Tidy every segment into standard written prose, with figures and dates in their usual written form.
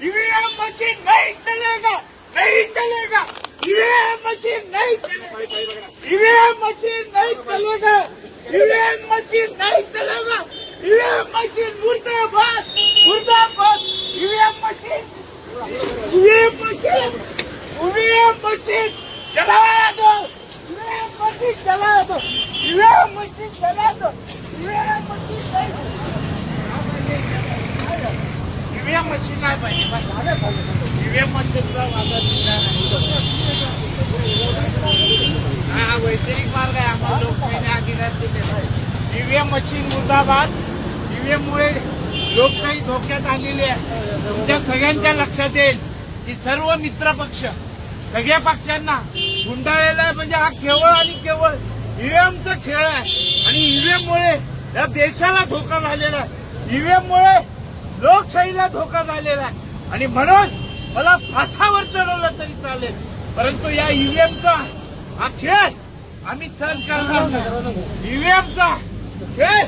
EVM machine नहीं चलेगा, नहीं चलेगा। ईवीएम मशीन नहीं चलेगा, ईवीएम मशीन नहीं चलेगा, ईवीएम मशीन नहीं चलेगा। ईवीएम मशीन मुर्दाबाद, मुर्दाबाद। EVM machine, EVM machine, EVM machine चला दो, ईवीएम मशीन चला दो, ईवीएम मशीन चला दो, ईवीएम मशीन नहीं। ईवीएम मशीन नाही पाहिजे, ईवीएम मशीनचा वादा हा वैचारिक मार्ग आहे आम्हाला लोकशाहीने अधिकार दिले आहे। ईवीएम मशीन मुर्दाबाद। ईवीएम मुळे लोकशाही धोक्यात आलेली आहे। तुमच्या सगळ्यांच्या लक्षात येईल की सर्व मित्र पक्ष सगळ्या पक्षांना गुंडाळलेला आहे, म्हणजे हा केवळ आणि केवळ ईव्हीएमचा खेळ आहे आणि ईव्हीएम मुळे या देशाला धोका झालेला आहे। ईव्हीएम मुळे लोकशाहीला धोका झालेला आहे आणि म्हणून मला फासावर चढवलं तरी चालेल, परंतु या ईव्हीएमचा हा खेळ आम्ही सहन करणार नाही। ईव्हीएमचा खेळ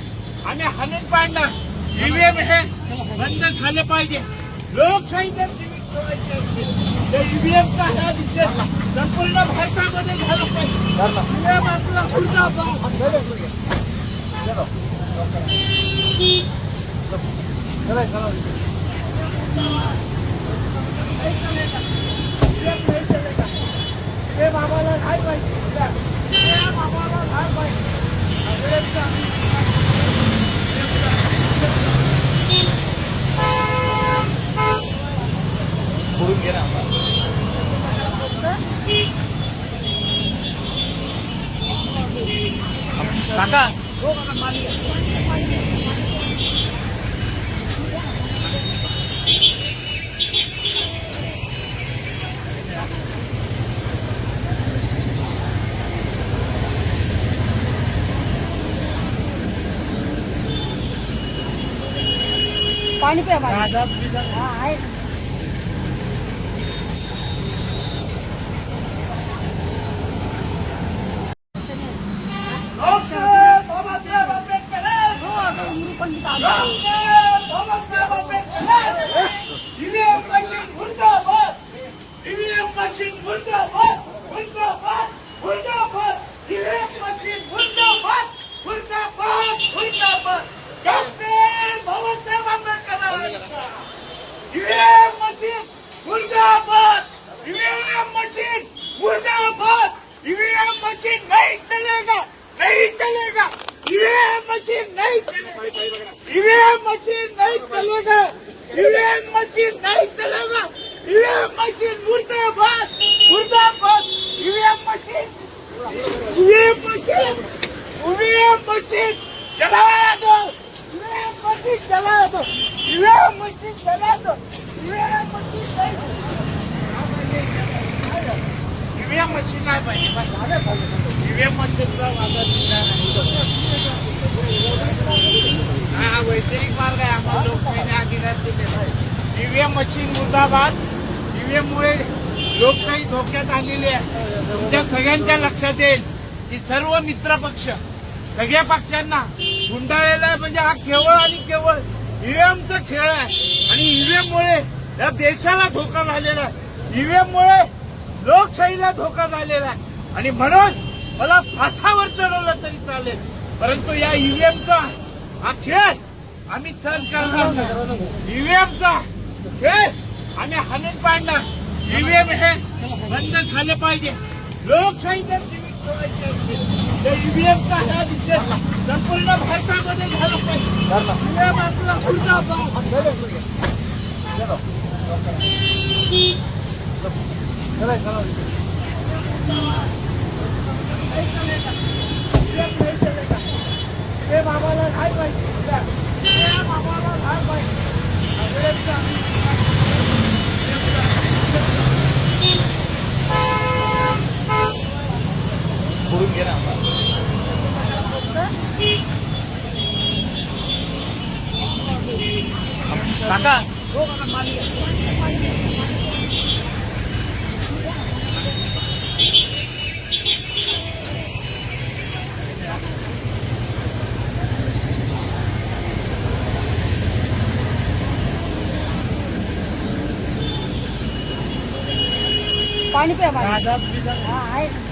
आम्ही हाणून पाडणार। ईव्हीएम हे बंद झाले पाहिजे। लोकशाही जर जीवित ठेवायची असेल तर ईव्हीएमचा हा निषेध संपूर्ण भारतामध्ये झाला पाहिजे। ईव्हीएम आपला मुर्दाबाद। आम्हाला नाही पाहिजे, आम्हाला नाही पाहिजे। बोलून घे ना काका। पाणी पे आहे। ईवीएम मशीन मुर्दाबाद, ईवीएम मशीन मुर्दाबाद, मुर्दाबाद, मुर्दाबाद। ईवीएम मशीन मुर्दाबाद, मुर्दाबाद, मुर्दाबाद। डॉक्टर बाबासाहेब आंबेडकरांचा ईवीएम मशीन मुर्दाबाद, ईवीएम मशीन मुर्दाबाद। ईवीएम मशीन नहीं चलेगा, नहीं चलेगा। ईवीएम मशीन नहीं चलेगा, ईवीएम मशीन नहीं चलेगा, ईवीएम मशीन नहीं चलेगा। ईवीएम मशीन मुर्दाबाद, मुर्दाबाद। EVM machine, EVM machine, EVM machine चला दो, ईवीएम मशीन चला दो, ईवीएम मशीन चला दो, ईवीएम मशीन नहीं। ईवीएम मशीन नाही पाहिजे, ईवीएम मशीनचा वादा हा वैचारिक मार्ग आहे आम्हाला लोकशाहीने अधिकार दिले आहे। ईवीएम मशीन मुर्दाबाद। ईव्हीएम मुळे लोकशाही धोक्यात आलेली आहे। तुमच्या सगळ्यांच्या लक्षात येईल की सर्व मित्र पक्ष सगळ्या पक्षांना गुंडाळलेला आहे, म्हणजे हा केवळ आणि केवळ ईव्हीएमचा खेळ आहे आणि ईव्हीएम मुळे या देशाला धोका झालेला आहे। ईव्हीएम मुळे लोकशाहीला धोका झालेला आहे आणि म्हणून मला फासावर चढवलं तरी चालेल, परंतु या ईव्हीएमचा हा खेळ आम्ही सहन करणार नाही। ईव्हीएमचा खेळ आम्ही हाणून पाडणार। ईव्हीएम हे बंद झाले पाहिजे। लोकशाही जर जीवित ठेवायची असेल तर ईव्हीएमचा हा निषेध संपूर्ण भारतामध्ये झाला पाहिजे। ईव्हीएम आपला मुर्दाबाद। आम्हाला नाही पाहिजे, आम्हाला नाही पाहिजे। काका पाणी प्या. आहे